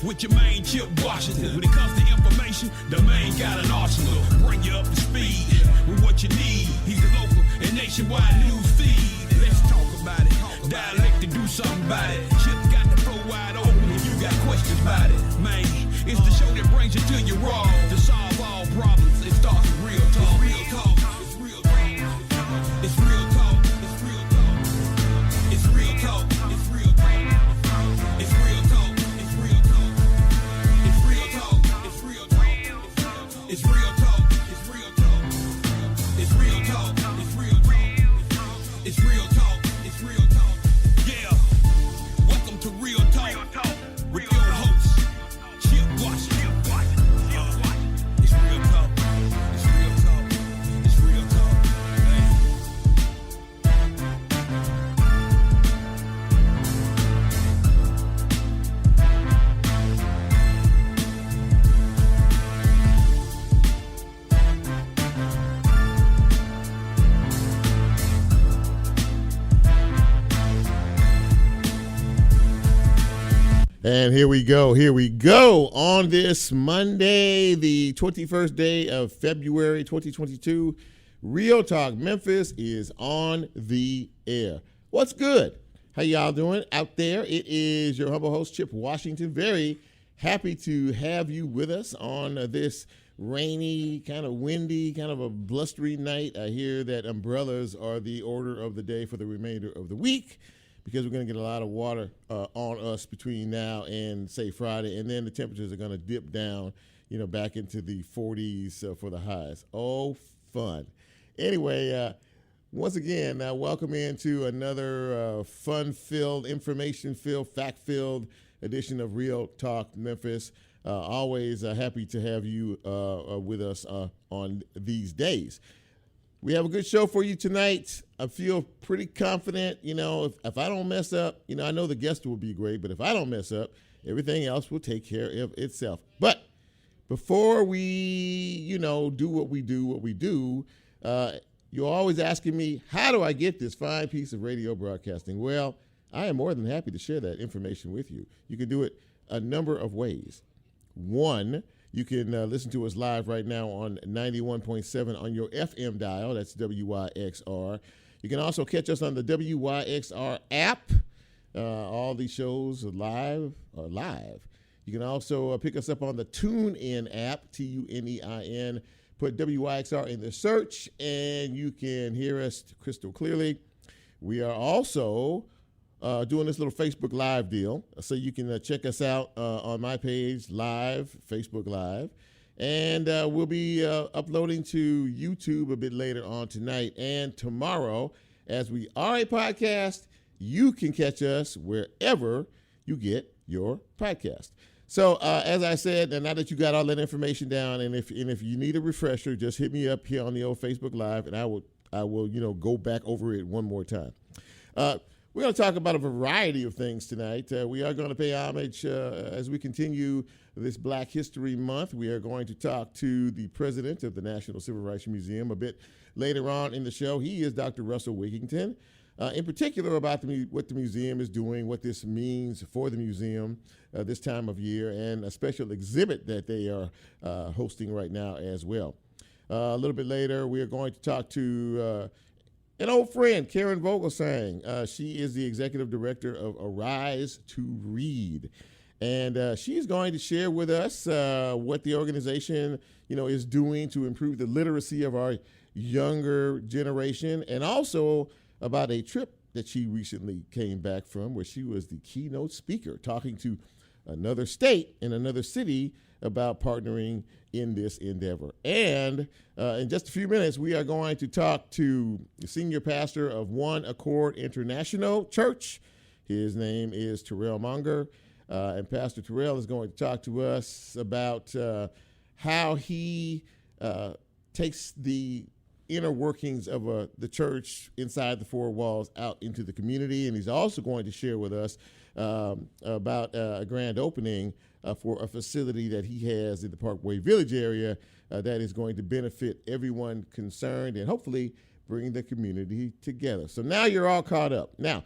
with your main Chip Washington. When it comes to information, the main got an arsenal. Bring you up to speed with what you need. He's a local and nationwide news feed. Let's talk about it. Dialect to do something about it. Chip got the flow wide open if you got questions about it. Man, it's the show that brings you to your raw. To solve all problems, it starts with real talk. Real talk. It's real talk. It's real talk. It's real talk. It's real talk. It's real talk. It's real talk. It's real talk. It's real talk. It's real talk. It's real talk. It's real talk. It's real talk. It's real talk. It's real talk. It's real talk. Yeah. Welcome to Real Talk with your host, Chip Washington. It's real talk. It's real talk. It's real talk. And here we go on this Monday, the 21st day of February 2022. Real Talk Memphis is on the air. What's good? How y'all doing out there? It is your humble host, Chip Washington. Very happy to have you with us on this rainy, kind of windy, kind of a blustery night. I hear that umbrellas are the order of the day for the remainder of the week, because we're going to get a lot of water on us between now and, say, Friday. And then the temperatures are going to dip down, back into the 40s for the highs. Oh, fun. Anyway, once again, welcome into another fun-filled, information-filled, fact-filled edition of Real Talk Memphis. Always happy to have you with us on these days. We have a good show for you tonight. I feel pretty confident, if I don't mess up, I know the guest will be great, but if I don't mess up, everything else will take care of itself. But before we, do what we do, you're always asking me, how do I get this fine piece of radio broadcasting? Well, I am more than happy to share that information with you. You can do it a number of ways. One, you can listen to us live right now on 91.7 on your FM dial. That's WYXR. You can also catch us on the WYXR app. All these shows are live. You can also pick us up on the TuneIn app, TUNEIN. Put WYXR in the search, and you can hear us crystal clearly. We are also doing this little Facebook Live deal. So you can check us out on my page, live, Facebook Live. And we'll be uploading to YouTube a bit later on tonight and tomorrow. As we are a podcast, you can catch us wherever you get your podcast. So as I said, and now that you got all that information down, and if you need a refresher, just hit me up here on the old Facebook Live, and I will go back over it one more time. We're going to talk about a variety of things tonight. We are going to pay homage as we continue this Black History Month. We are going to talk to the president of the National Civil Rights Museum a bit later on in the show. He is Dr. Russell Wigginton, in particular about what the museum is doing, what this means for the museum this time of year, and a special exhibit that they are hosting right now as well. A little bit later, we are going to talk to an old friend, Karen Vogelsang. She is the executive director of Arise to Read. And she's going to share with us what the organization, is doing to improve the literacy of our younger generation, and also about a trip that she recently came back from where she was the keynote speaker talking to another state and another city about partnering in this endeavor. And in just a few minutes, we are going to talk to the senior pastor of One Accord International Church. His name is Terrell Monger. And Pastor Terrell is going to talk to us about how he takes the inner workings of the church inside the four walls out into the community. And he's also going to share with us about a grand opening for a facility that he has in the Parkway Village area that is going to benefit everyone concerned and hopefully bring the community together. So now you're all caught up. Now,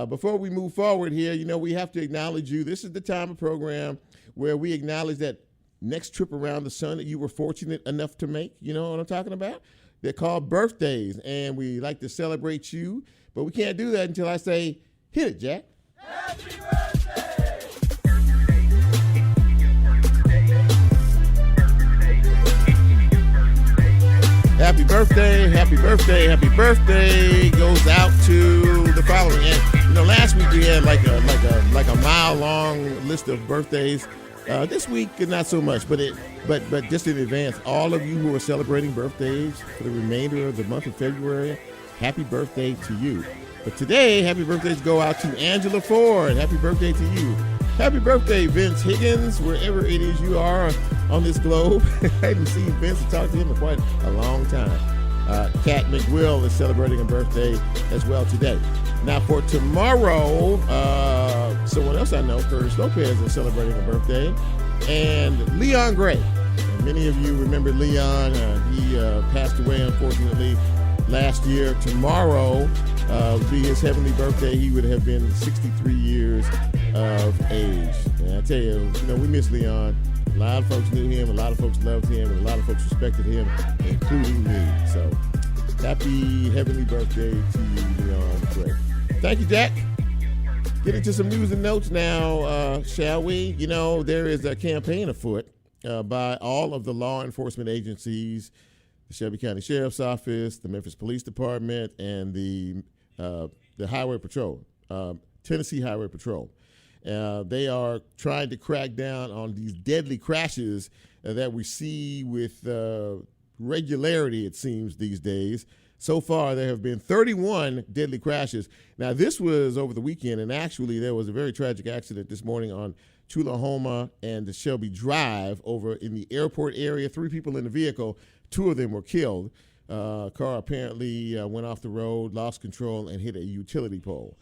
before we move forward here, we have to acknowledge you. This is the time of program where we acknowledge that next trip around the sun that you were fortunate enough to make. You know what I'm talking about? They're called birthdays, and we like to celebrate you, but we can't do that until I say, hit it, Jack. Happy birthday! Happy birthday, happy birthday, happy birthday goes out to the following. And last week we had like a mile-long list of birthdays. This week, not so much, but just in advance, all of you who are celebrating birthdays for the remainder of the month of February, happy birthday to you. But today, happy birthdays go out to Angela Ford. Happy birthday to you. Happy birthday, Vince Higgins, wherever it is you are on this globe. I haven't seen Vince and talked to him in quite a long time. Kat McWill is celebrating a birthday as well today. Now for tomorrow, someone else I know, Curtis Lopez, is celebrating a birthday. And Leon Gray. And many of you remember Leon. He passed away, unfortunately, last year. Tomorrow would be his heavenly birthday. He would have been 63 years of age. And I tell you, we miss Leon. A lot of folks knew him, a lot of folks loved him, and a lot of folks respected him, including me. So happy heavenly birthday to you, Leon Gray. Thank you, Jack. Get into some news and notes now, shall we? There is a campaign afoot by all of the law enforcement agencies, the Shelby County Sheriff's Office, the Memphis Police Department, and the Highway Patrol, Tennessee Highway Patrol. They are trying to crack down on these deadly crashes that we see with regularity, it seems, these days. So far, there have been 31 deadly crashes. Now, this was over the weekend, and actually there was a very tragic accident this morning on Tullahoma and the Shelby Drive over in the airport area. 3 people in the vehicle, 2 of them were killed. Car apparently went off the road, lost control, and hit a utility pole.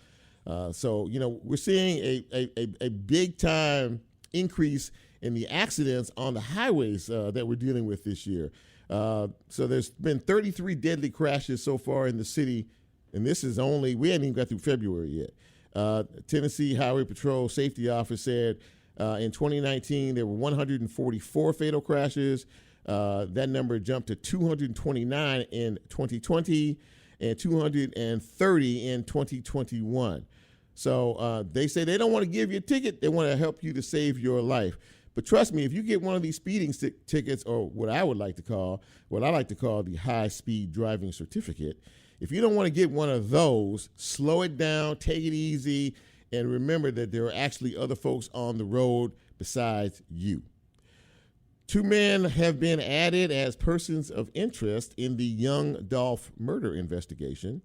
So we're seeing a big-time increase in the accidents on the highways that we're dealing with this year. So there's been 33 deadly crashes so far in the city, and this is we hadn't even got through February yet. Tennessee Highway Patrol Safety Office said in 2019 there were 144 fatal crashes. That number jumped to 229 in 2020 and 230 in 2021. So they say they don't want to give you a ticket. They want to help you to save your life. But trust me, if you get one of these speeding tickets, or what I like to call the high-speed driving certificate, if you don't want to get one of those, slow it down, take it easy, and remember that there are actually other folks on the road besides you. 2 men have been added as persons of interest in the Young Dolph murder investigation.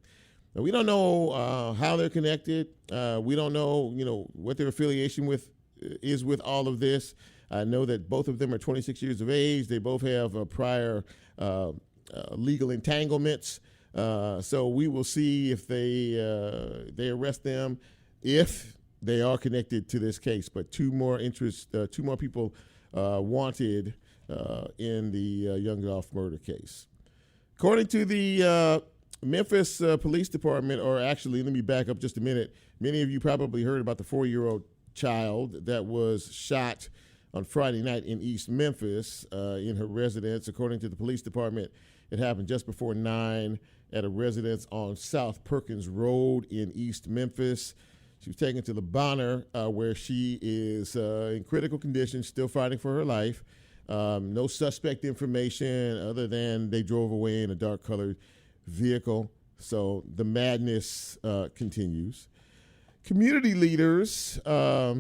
Now, we don't know how they're connected. We don't know, what their affiliation is with all of this. I know that both of them are 26 years of age. They both have prior legal entanglements. So we will see if they arrest them, if they are connected to this case. But 2 more people wanted in the Young Dolph murder case. According to the Memphis Police Department, or actually, let me back up just a minute. Many of you probably heard about the 4-year-old child that was shot on Friday night in East Memphis in her residence. According to the police department, it happened just before 9 at a residence on South Perkins Road in East Memphis. She was taken to the Bonner, where she is in critical condition, still fighting for her life. No suspect information other than they drove away in a dark-colored vehicle. So the madness continues. Community leaders are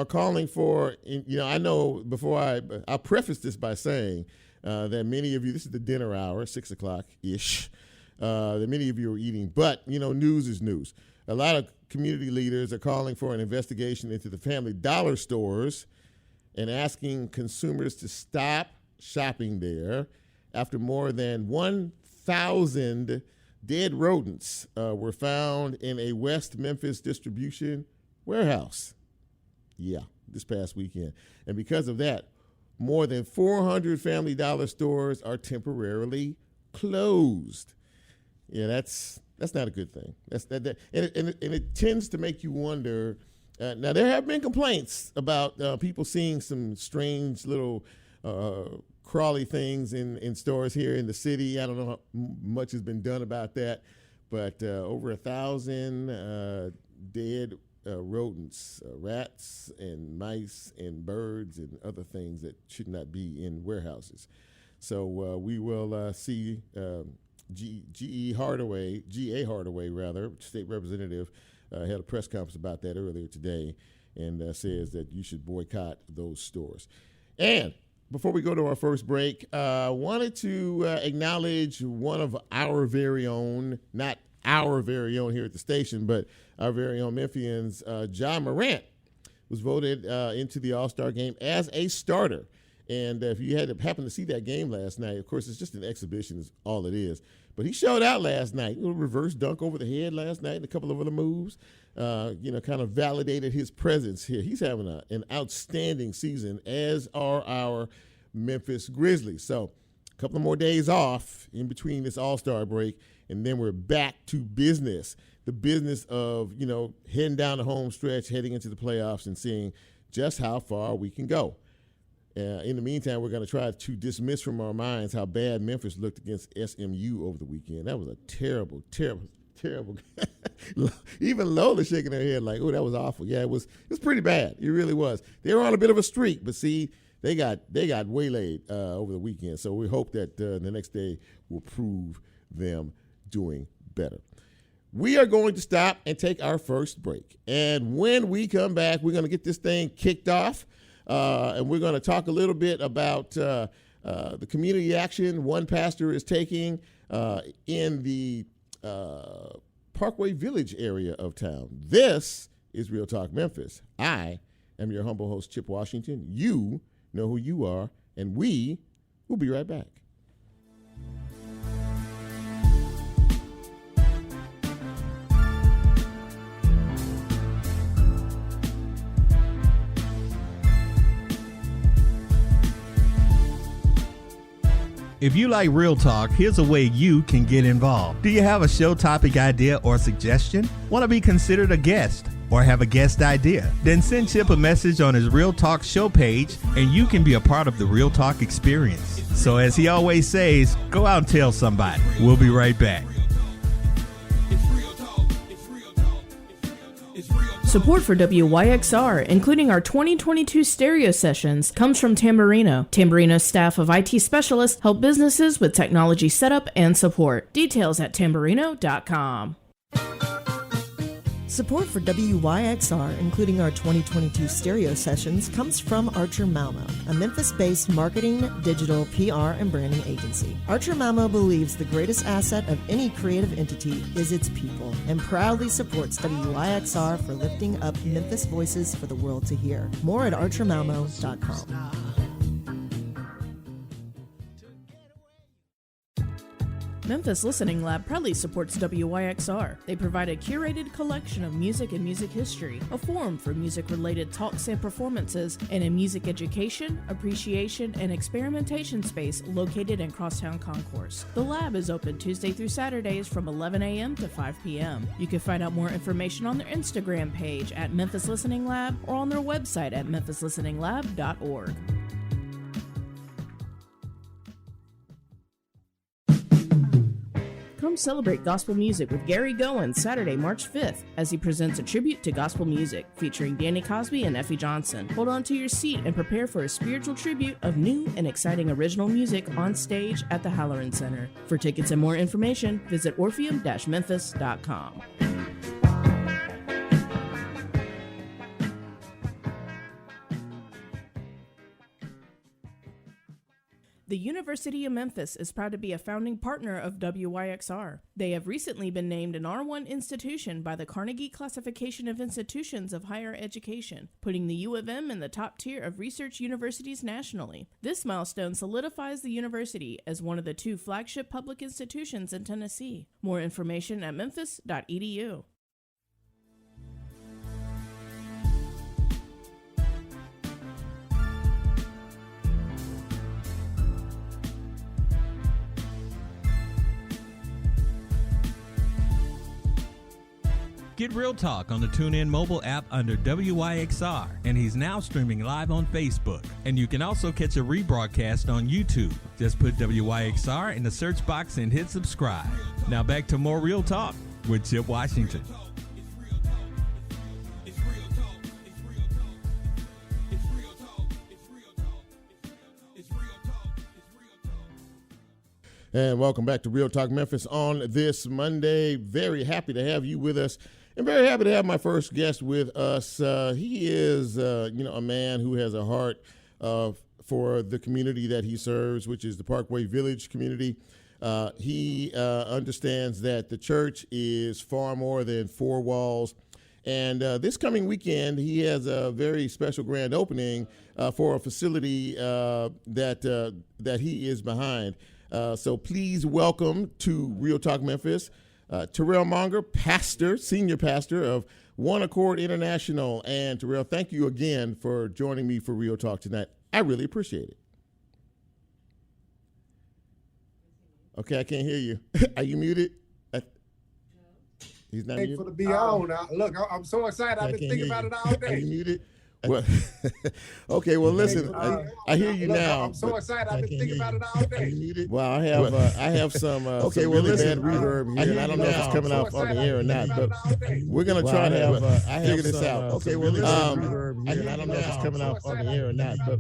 calling for, I know I'll preface this by saying that many of you, this is the dinner hour, 6 o'clock-ish, that many of you are eating, but, news is news. A lot of community leaders are calling for an investigation into the Family Dollar stores and asking consumers to stop shopping there after more than 1,000 dead rodents were found in a West Memphis distribution warehouse. Yeah, this past weekend. And because of that, more than 400 Family Dollar stores are temporarily closed. Yeah, that's not a good thing. And it tends to make you wonder. Now, there have been complaints about people seeing some strange little crawly things in stores here in the city. I don't know how much has been done about that, but over 1,000 dead rodents, rats and mice and birds and other things that should not be in warehouses. So we will see G.A. Hardaway, state representative, had a press conference about that earlier today and says that you should boycott those stores. And before we go to our first break, wanted to acknowledge one of our very own, not our very own here at the station, but our very own Memphians, John Morant, was voted into the All-Star game as a starter. And if you happened to see that game last night, of course, it's just an exhibition is all it is. But he showed out last night. A little reverse dunk over the head last night and a couple of other moves, kind of validated his presence here. He's having an outstanding season, as are our Memphis Grizzlies. So a couple of more days off in between this All-Star break, and then we're back to business. The business of, heading down the home stretch, heading into the playoffs and seeing just how far we can go. In the meantime, we're going to try to dismiss from our minds how bad Memphis looked against SMU over the weekend. That was a terrible, terrible, terrible. Even Lola shaking her head like, oh, that was awful. Yeah, it was pretty bad. It really was. They were on a bit of a streak, but see, they got waylaid over the weekend. So we hope that the next day will prove them doing better. We are going to stop and take our first break. And when we come back, we're going to get this thing kicked off. And we're going to talk a little bit about the community action one pastor is taking in the Parkway Village area of town. This is Real Talk Memphis. I am your humble host, Chip Washington. You know who you are, and we will be right back. If you like Real Talk, here's a way you can get involved. Do you have a show topic idea or suggestion? Want to be considered a guest or have a guest idea? Then send Chip a message on his Real Talk show page and you can be a part of the Real Talk experience. So as he always says, go out and tell somebody. We'll be right back. Support for WYXR, including our 2022 stereo sessions, comes from Tamburino. Tamburino's staff of IT specialists help businesses with technology setup and support. Details at tamburino.com. Support for WYXR, including our 2022 stereo sessions, comes from Archer Malmo, a Memphis-based marketing, digital, PR, and branding agency. Archer Malmo believes the greatest asset of any creative entity is its people and proudly supports WYXR for lifting up Memphis voices for the world to hear. More at archermalmo.com. Memphis Listening Lab proudly supports WYXR. They provide a curated collection of music and music history, a forum for music-related talks and performances, and a music education, appreciation, and experimentation space located in Crosstown Concourse. The lab is open Tuesday through Saturdays from 11 a.m. to 5 p.m. You can find out more information on their Instagram page at Memphis Listening Lab or on their website at memphislisteninglab.org. Come celebrate gospel music with Gary Gowen Saturday, March 5th, as he presents a tribute to gospel music featuring Danny Cosby and Effie Johnson. Hold on to your seat and prepare for a spiritual tribute of new and exciting original music on stage at the Halloran Center. For tickets and more information, visit orpheum-memphis.com. The University of Memphis is proud to be a founding partner of WYXR. They have recently been named an R1 institution by the Carnegie Classification of Institutions of Higher Education, putting the U of M in the top tier of research universities nationally. This milestone solidifies the university as one of the 2 flagship public institutions in Tennessee. More information at memphis.edu. Get Real Talk on the TuneIn mobile app under WYXR, and he's now streaming live on Facebook. And you can also catch a rebroadcast on YouTube. Just put WYXR in the search box and hit subscribe. Now back to more Real Talk with Chip Washington. And welcome back to Real Talk Memphis on this Monday. Very happy to have you with us, and very happy to have my first guest with us. He is, a man who has a heart for the community that he serves, which is the Parkway Village community. He understands that the church is far more than four walls. And this coming weekend, he has a very special grand opening for a facility that he is behind. So please welcome to Real Talk Memphis, Terrell Monger, senior pastor of One Accord International. And Terrell, thank you again for joining me for Real Talk tonight. I really appreciate it. Okay, I can't hear you. Are you muted? He's not muted. For to be on. Look, I'm so excited. I've been thinking about it all day. Are you muted? Well, okay. Well, listen. I hear you now. I'm so excited. I've been thinking about it all day. Well, I have some okay. Well, really bad reverb here. I don't know if it's coming off on the air or not, but we're gonna try to figure this out. Okay. Well, I don't know if it's coming off on the air or not, but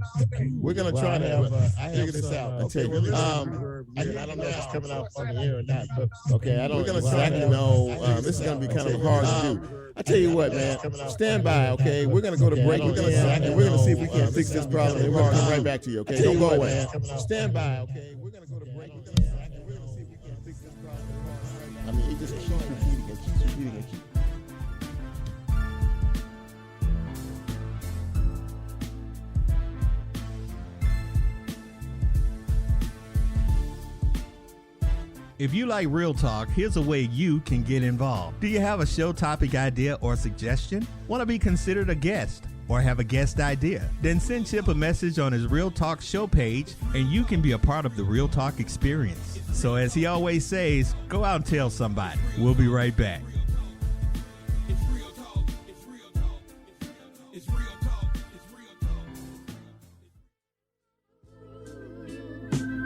we're gonna try to figure this out. Okay. I don't know if it's coming off on the air or not, but okay. I don't exactly know. This is gonna be kind of hard to do. I tell you what, man. Stand by. Okay. We're gonna go to break. And we're going to see if we can fix this problem, and we're going to come right back to you, okay? Don't go away. Stand by, okay? We're going to go to break. We're going to see if we can fix this problem. I mean, it just keeps repeating and keeps repeating and keeps. If you like Real Talk, here's a way you can get involved. Do you have a show topic idea or suggestion? Want to be considered a guest? Or have a guest idea? Then send Chip a message on his Real Talk show page, and you can be a part of the Real Talk experience. So as he always says, go out and tell somebody. We'll be right back.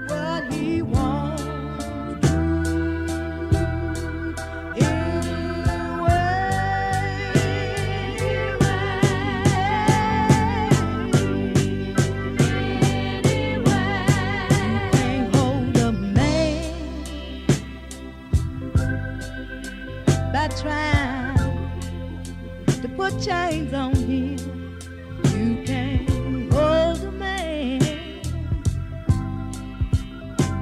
What he wants. Trying to put chains on him, you can't hold a man.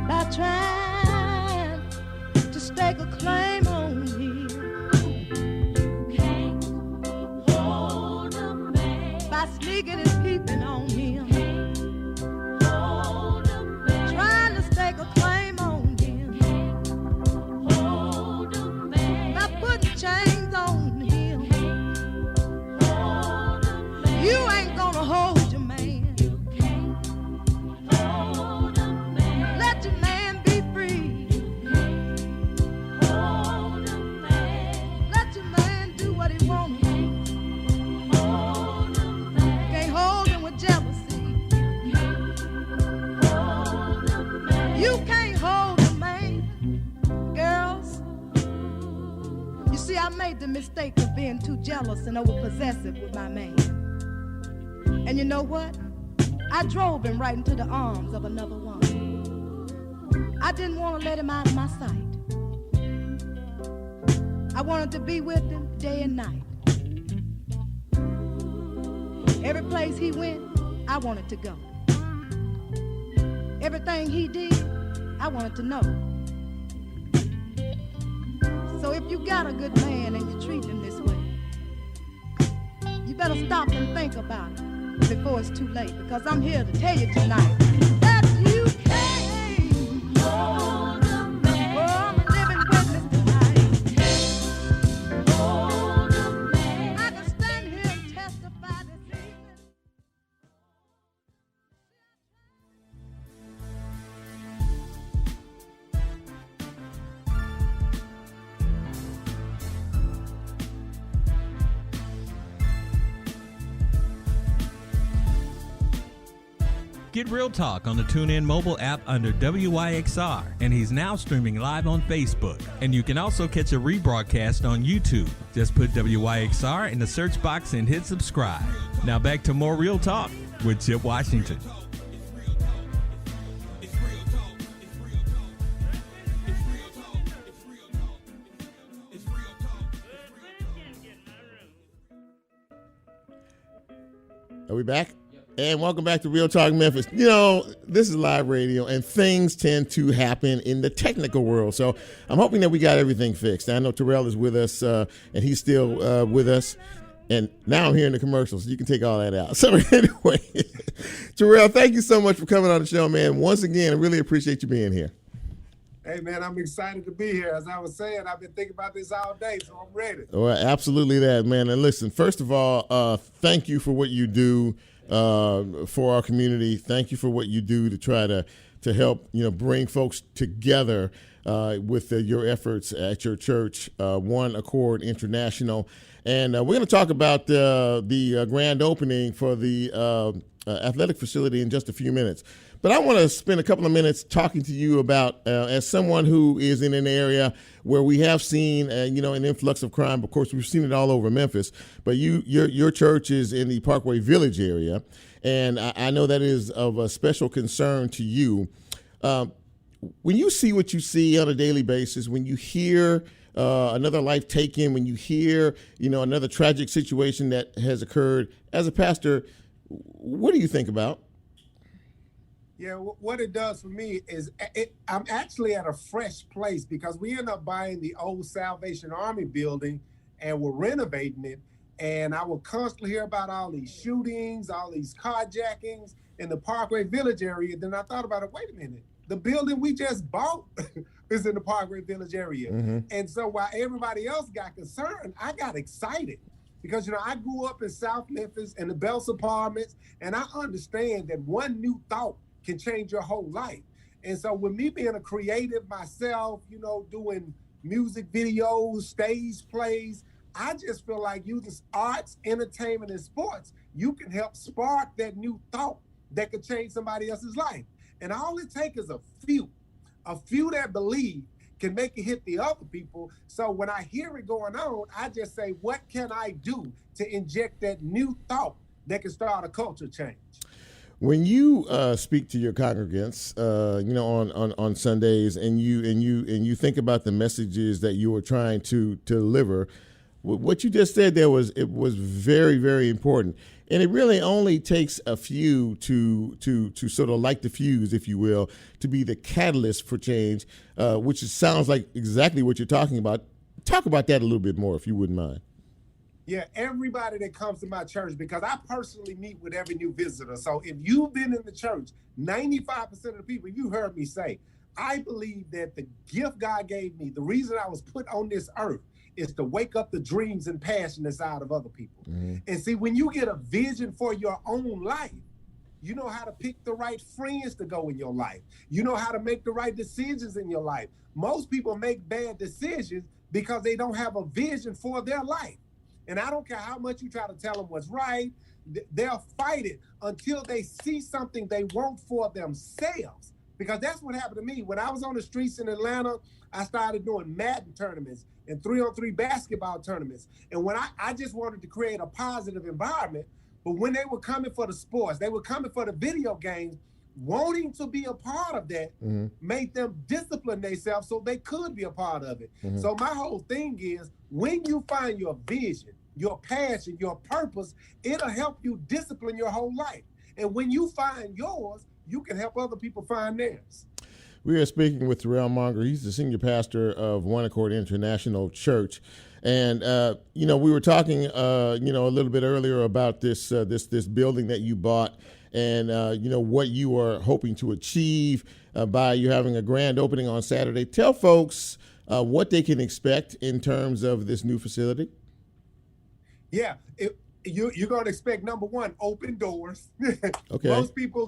By trying to stake a claim on him, you can't hold a man. By sneaking and peeping on him, you can't hold a man. Trying to stake a claim on him. Chains on him. You ain't gonna hold your man. Let your man be free. Let your man do what he wants. Can't hold him with jealousy. You can't hold a man. Girls, you see, I made the mistake of being too jealous and overpossessive with my man. And you know what? I drove him right into the arms of another woman. I didn't want to let him out of my sight. I wanted to be with him day and night. Every place he went, I wanted to go. Everything he did, I wanted to know. So if you got a good man and you treat him this way, you better stop and think about it before it's too late, because I'm here to tell you tonight that you can't hold a man. Oh, I'm a living witness tonight. Hold a man. I can stand here and testify this evening. Get Real Talk on the TuneIn mobile app under WYXR, and he's now streaming live on Facebook. And you can also catch a rebroadcast on YouTube. Just put WYXR in the search box and hit subscribe. Now back to more Real Talk with Chip Washington. Are we back? And welcome back to Real Talk Memphis. You know, this is live radio, and things tend to happen in the technical world. So I'm hoping that we got everything fixed. I know Terrell is with us, and he's still with us. And now I'm hearing the commercials, so you can take all that out. So anyway, Terrell, thank you so much for coming on the show, man. Once again, I really appreciate you being here. Hey, man, I'm excited to be here. As I was saying, I've been thinking about this all day, so I'm ready. Well, absolutely that, man. And listen, first of all, thank you for what you do for our community. Thank you for what you do to try to help, bring folks together with your efforts at your church, One Accord International. And we're going to talk about the grand opening for the athletic facility in just a few minutes. But I want to spend a couple of minutes talking to you about, as someone who is in an area where we have seen, an influx of crime. Of course, we've seen it all over Memphis. But your church is in the Parkway Village area, and I know that is of a special concern to you. When you see what you see on a daily basis, when you hear another life taken, when you hear, another tragic situation that has occurred, as a pastor, what do you think about? Yeah, what it does for me is I'm actually at a fresh place because we end up buying the old Salvation Army building and we're renovating it. And I will constantly hear about all these shootings, all these carjackings in the Parkway Village area. Then I thought about it, wait a minute, the building we just bought is in the Parkway Village area. Mm-hmm. And so while everybody else got concerned, I got excited. Because, I grew up in South Memphis in the Bells Apartments, and I understand that one new thought can change your whole life. And so with me being a creative myself, doing music videos, stage plays, I just feel like using arts, entertainment, and sports, you can help spark that new thought that could change somebody else's life. And all it takes is a few that believe can make it hit the other people. So when I hear it going on, I just say, what can I do to inject that new thought that can start a culture change? When you speak to your congregants, on Sundays, and you think about the messages that you were trying to deliver, what you just said there was very, very important, and it really only takes a few to sort of light the fuse, if you will, to be the catalyst for change, which sounds like exactly what you're talking about. Talk about that a little bit more, if you wouldn't mind. Yeah, everybody that comes to my church, because I personally meet with every new visitor. So if you've been in the church, 95% of the people, you heard me say, I believe that the gift God gave me, the reason I was put on this earth is to wake up the dreams and passion inside of other people. Mm-hmm. And see, when you get a vision for your own life, you know how to pick the right friends to go in your life. You know how to make the right decisions in your life. Most people make bad decisions because they don't have a vision for their life. And I don't care how much you try to tell them what's right, they'll fight it until they see something they want for themselves. Because that's what happened to me. When I was on the streets in Atlanta, I started doing Madden tournaments and 3-on-3 basketball tournaments. And when I just wanted to create a positive environment, but when they were coming for the sports, they were coming for the video games, wanting to be a part of that made them discipline themselves so they could be a part of it. Mm-hmm. So my whole thing is, when you find your vision, your passion, your purpose, it'll help you discipline your whole life. And when you find yours, you can help other people find theirs. We are speaking with Terrell Monger. He's the senior pastor of One Accord International Church. And, we were talking, a little bit earlier about this building that you bought and, what you are hoping to achieve by you having a grand opening on Saturday. Tell folks what they can expect in terms of this new facility. Yeah, you're going to expect, number one, open doors. Okay. Most people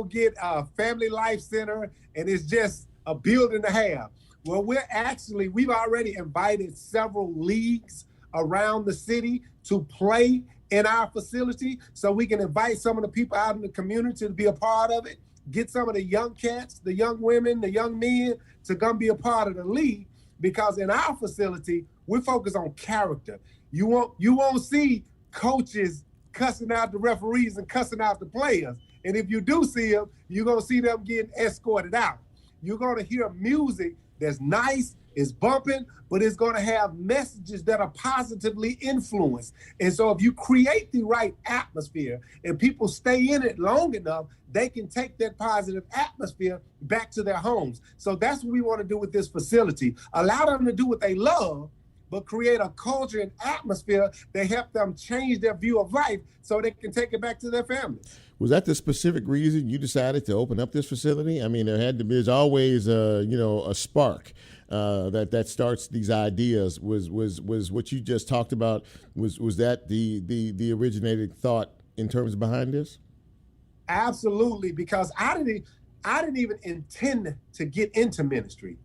get a family life center, and it's just a building to have. Well, we've already invited several leagues around the city to play in our facility so we can invite some of the people out in the community to be a part of it, get some of the young cats, the young women, the young men to come be a part of the league, because in our facility, we focus on character. You won't see coaches cussing out the referees and cussing out the players. And if you do see them, you're going to see them getting escorted out. You're going to hear music that's nice, is bumping, but it's going to have messages that are positively influenced. And so if you create the right atmosphere and people stay in it long enough, they can take that positive atmosphere back to their homes. So that's what we want to do with this facility. Allow them to do what they love, but create a culture and atmosphere that help them change their view of life so they can take it back to their families. Was that the specific reason you decided to open up this facility? I mean, there's always a spark that starts these ideas. Was what you just talked about, was that the originated thought in terms of behind this? Absolutely, because I didn't even intend to get into ministry.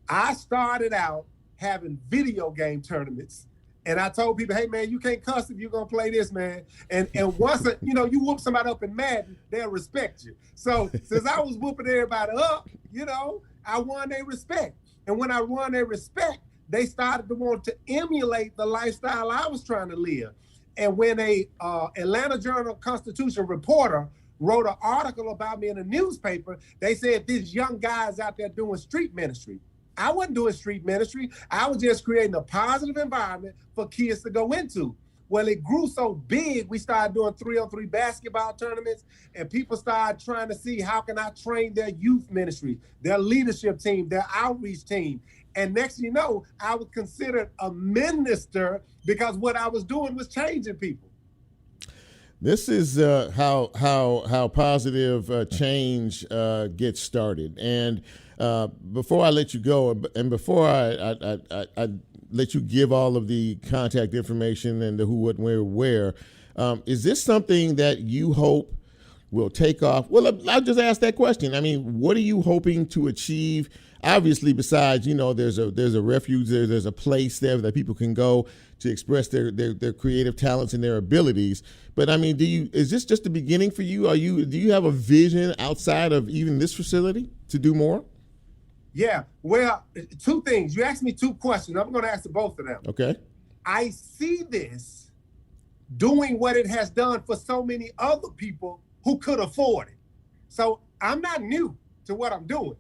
I started out having video game tournaments, and I told people, hey man, you can't cuss if you're gonna play this, man. And once you whoop somebody up in Madden, they'll respect you. So since I was whooping everybody up, I won their respect. And when I won their respect, they started to want to emulate the lifestyle I was trying to live. And when a Atlanta Journal-Constitution reporter wrote an article about me in a newspaper, they said this young guy's out there doing street ministry. I wasn't doing street ministry. I was just creating a positive environment for kids to go into. Well, it grew so big, we started doing 3-on-3 basketball tournaments, and people started trying to see how can I train their youth ministry, their leadership team, their outreach team. And next thing you know, I was considered a minister because what I was doing was changing people. This is how positive change gets started. And before I let you go, and before I let you give all of the contact information and the who, what, where, is this something that you hope will take off? Well, I'll just ask that question. I mean, what are you hoping to achieve? Obviously, besides, there's a refuge there, there's a place there that people can go to express their creative talents and their abilities. But I mean, is this just the beginning for you? Do you have a vision outside of even this facility to do more? Yeah, well, two things. You asked me two questions. I'm going to answer both of them. Okay. I see this doing what it has done for so many other people who could afford it. So I'm not new to what I'm doing.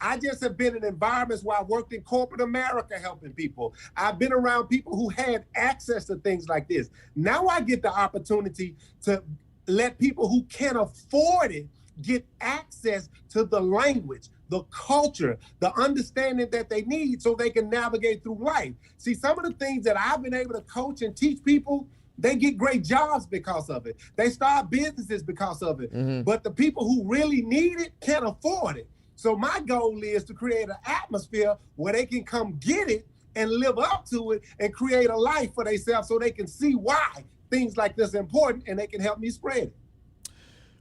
I just have been in environments where I worked in corporate America helping people. I've been around people who had access to things like this. Now I get the opportunity to let people who can't afford it get access to the language, the culture, the understanding that they need so they can navigate through life. See, some of the things that I've been able to coach and teach people, they get great jobs because of it. They start businesses because of it. Mm-hmm. But the people who really need it can't afford it. So my goal is to create an atmosphere where they can come get it and live up to it and create a life for themselves so they can see why things like this are important and they can help me spread it.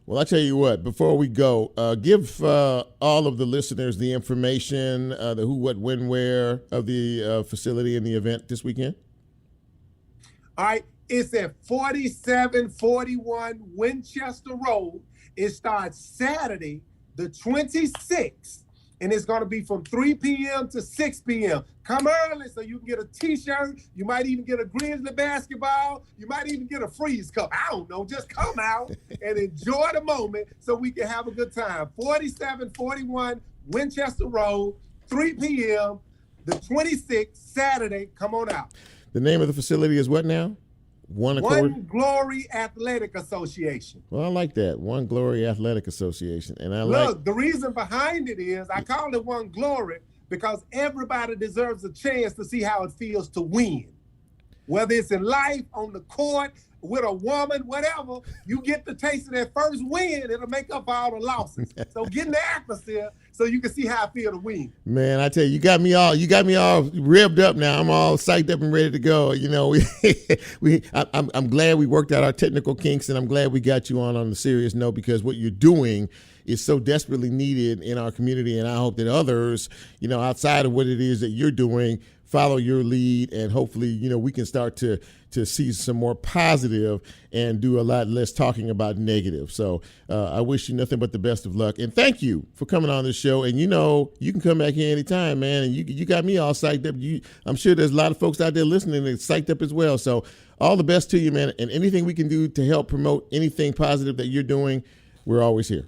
Well, I tell you what, before we go, give all of the listeners the information, the who, what, when, where of the facility and the event this weekend. All right. It's at 4741 Winchester Road. It starts Saturday, the 26th, and it's going to be from 3 p.m. to 6 p.m. Come early so you can get a T-shirt. You might even get a Grizzly basketball. You might even get a freeze cup. I don't know. Just come out and enjoy the moment so we can have a good time. 4741 Winchester Road, 3 p.m., the 26th, Saturday. Come on out. The name of the facility is what now? One Glory Athletic Association. Well, I like that. One Glory Athletic Association. And the reason behind it is I call it One Glory because everybody deserves a chance to see how it feels to win. Whether it's in life, on the court, with a woman, whatever, you get the taste of that first win, it'll make up for all the losses. So get in the atmosphere so you can see how I feel to win. Man, I tell you, you got me all revved up now. I'm all psyched up and ready to go. I'm glad we worked out our technical kinks, and I'm glad we got you on the serious note because what you're doing is so desperately needed in our community. And I hope that others, outside of what it is that you're doing, follow your lead, and hopefully, we can start to see some more positive and do a lot less talking about negative. So I wish you nothing but the best of luck. And thank you for coming on this show. And, you can come back here anytime, man. And you got me all psyched up. I'm sure there's a lot of folks out there listening that's psyched up as well. So all the best to you, man. And anything we can do to help promote anything positive that you're doing, we're always here.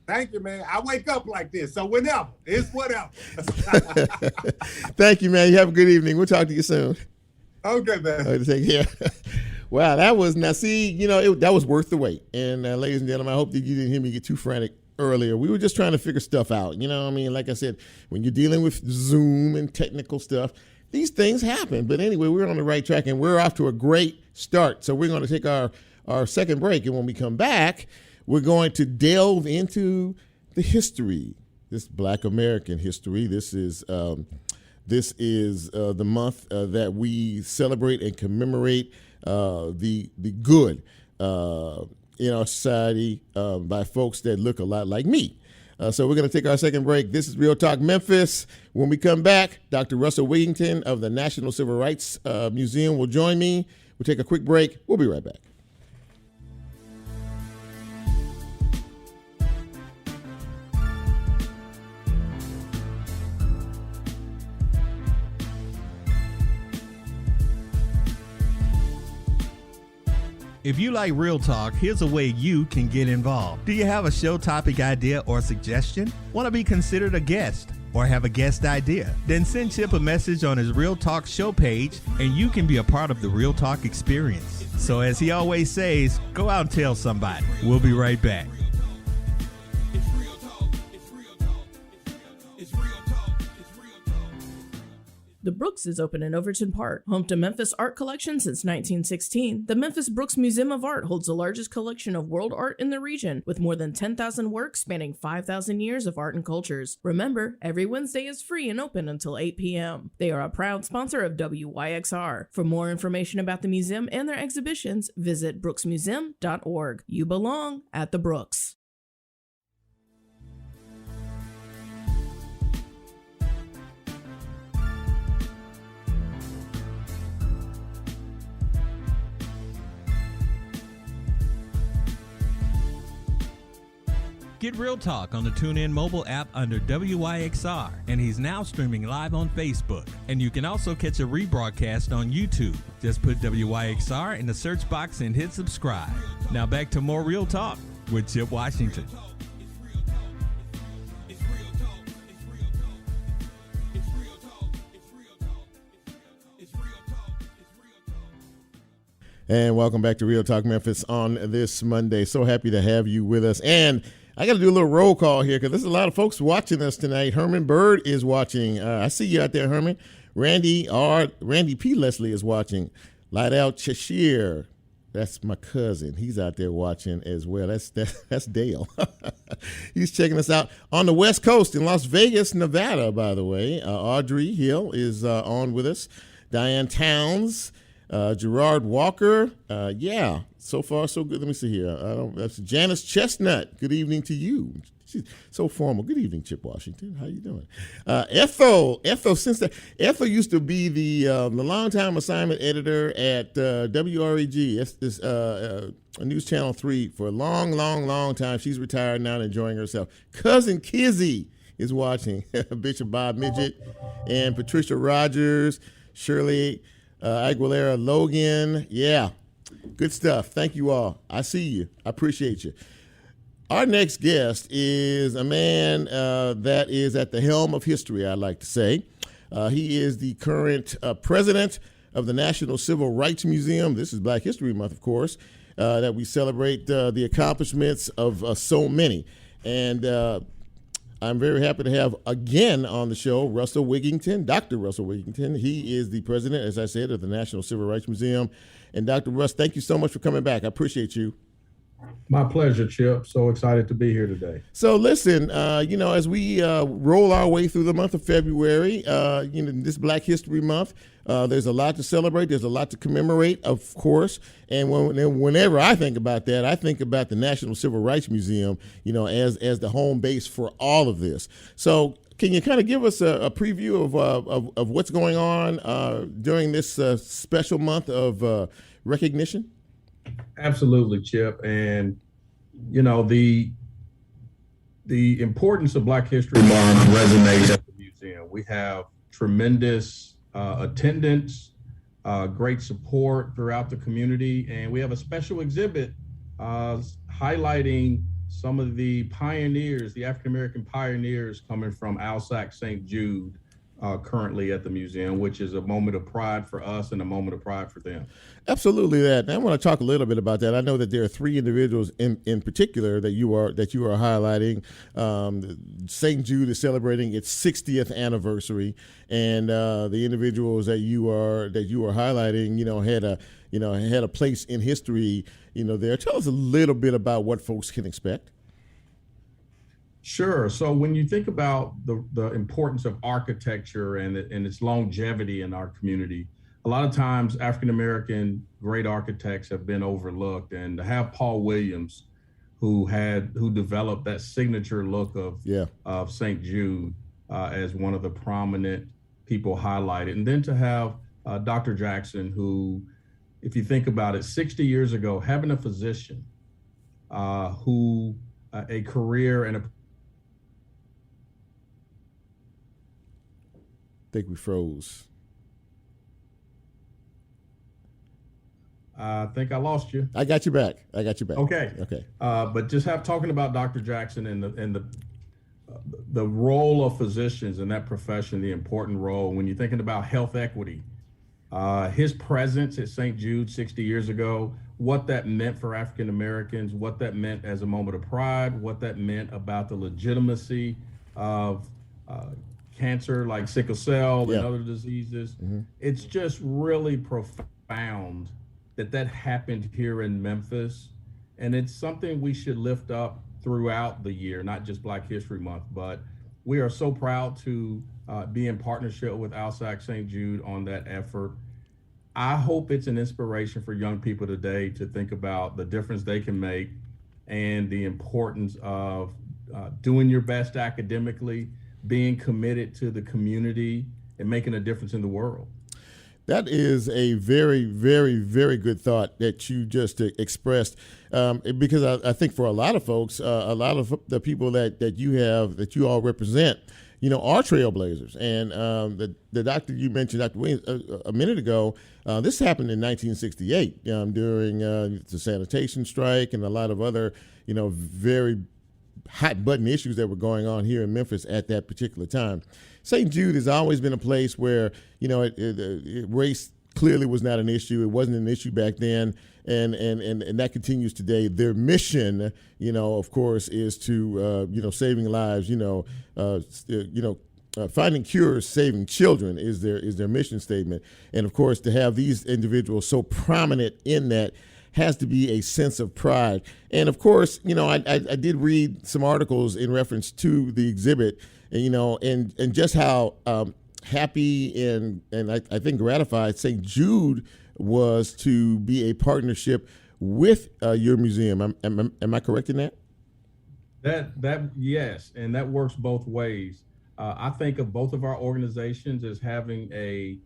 Thank you, man. I wake up like this, so whenever. It's whatever. Thank you, man. You have a good evening. We'll talk to you soon. Okay, man. All right, take care. Wow, that was that was worth the wait. And ladies and gentlemen, I hope that you didn't hear me get too frantic earlier. We were just trying to figure stuff out. Like I said, when you're dealing with Zoom and technical stuff, these things happen. But anyway, we're on the right track, and we're off to a great start. So we're going to take our second break, and when we come back, we're going to delve into the history, this Black American history. This is the month that we celebrate and commemorate the good in our society by folks that look a lot like me. So we're going to take our second break. This is Real Talk Memphis. When we come back, Dr. Russell Wigginton of the National Civil Rights Museum will join me. We'll take a quick break. We'll be right back. If you like Real Talk, here's a way you can get involved. Do you have a show topic idea or suggestion? Want to be considered a guest or have a guest idea? Then send Chip a message on his Real Talk show page and you can be a part of the Real Talk experience. So as he always says, go out and tell somebody. We'll be right back. The Brooks is open in Overton Park. Home to Memphis art collection since 1916, the Memphis Brooks Museum of Art holds the largest collection of world art in the region, with more than 10,000 works spanning 5,000 years of art and cultures. Remember, every Wednesday is free and open until 8 p.m. They are a proud sponsor of WYXR. For more information about the museum and their exhibitions, visit brooksmuseum.org. You belong at the Brooks. Get Real Talk on the TuneIn mobile app under WYXR, and he's now streaming live on Facebook. And you can also catch a rebroadcast on YouTube. Just put WYXR in the search box and hit subscribe. Now back to more Real Talk with Chip Washington. And welcome back to Real Talk Memphis on this Monday. So happy to have you with us. And I got to do a little roll call here because there's a lot of folks watching us tonight. Herman Bird is watching. I see you out there, Herman. Randy P. Leslie is watching. Lydell Cheshire, that's my cousin. He's out there watching as well. That's Dale. He's checking us out on the West Coast in Las Vegas, Nevada, by the way. Audrey Hill is on with us. Diane Towns. Gerard Walker, so far so good. Let me see here. That's Janice Chestnut. Good evening to you. She's so formal. Good evening, Chip Washington. How you doing? Ethel used to be the longtime assignment editor at WREG. It's News Channel 3 for a long time. She's retired now and enjoying herself. Cousin Kizzy is watching. Bishop Bob Midget and Patricia Rogers, Shirley Aguilera Logan. Yeah, good stuff. Thank you all. I see you. I appreciate you. Our next guest is a man that is at the helm of history, I'd like to say. He is the current president of the National Civil Rights Museum. This is Black History Month, of course, that we celebrate the accomplishments of so many. And I'm very happy to have again on the show Russell Wigginton, Dr. Russell Wigginton. He is the president, as I said, of the National Civil Rights Museum. And Dr. Russ, thank you so much for coming back. I appreciate you. My pleasure, Chip. So excited to be here today. So listen, as we roll our way through the month of February, this Black History Month, there's a lot to celebrate. There's a lot to commemorate, of course. And whenever I think about that, I think about the National Civil Rights Museum, as the home base for all of this. So can you kind of give us a preview of what's going on during this special month of recognition? Absolutely, Chip. And, the importance of Black History Month resonates at the museum. We have tremendous attendance, great support throughout the community, and we have a special exhibit highlighting some of the pioneers, the African-American pioneers coming from Alsac St. Jude, currently at the museum, which is a moment of pride for us and a moment of pride for them. Absolutely that. And I want to talk a little bit about that. I know that there are three individuals in particular that you are highlighting. St. Jude is celebrating its 60th anniversary, and the individuals that you are highlighting, had a place in history, there. Tell us a little bit about what folks can expect. Sure. So when you think about the importance of architecture and its longevity in our community, a lot of times African-American great architects have been overlooked. And to have Paul Williams, who developed that signature look of St. Jude as one of the prominent people highlighted. And then to have Dr. Jackson, who, if you think about it, 60 years ago, having a physician who a career and a think we froze. I think I lost you. I got you back. Okay. But just talking about Dr. Jackson and the role of physicians in that profession, the important role when you're thinking about health equity, his presence at St. Jude 60 years ago, what that meant for African Americans, what that meant as a moment of pride, what that meant about the legitimacy of cancer like sickle cell and other diseases. Mm-hmm. It's just really profound that happened here in Memphis. And it's something we should lift up throughout the year, not just Black History Month, but we are so proud to be in partnership with Alsac St. Jude on that effort. I hope it's an inspiration for young people today to think about the difference they can make and the importance of doing your best academically, being committed to the community, and making a difference in the world. That is a very, very, very good thought that you just expressed, because I think for a lot of folks, a lot of the people that you all represent, are trailblazers. And the doctor you mentioned, Dr. Williams, a minute ago, this happened in 1968 during the sanitation strike and a lot of other, very hot button issues that were going on here in Memphis at that particular time. St. Jude has always been a place where, race clearly was not an issue. It wasn't an issue back then. And that continues today. Their mission, of course, is to, saving lives, finding cures, saving children is their mission statement. And of course, to have these individuals so prominent in that has to be a sense of pride. And of course, I did read some articles in reference to the exhibit, and just how happy and I think gratified St. Jude was to be a partnership with your museum. Am I correct in that? That yes, and that works both ways. I think of both of our organizations as having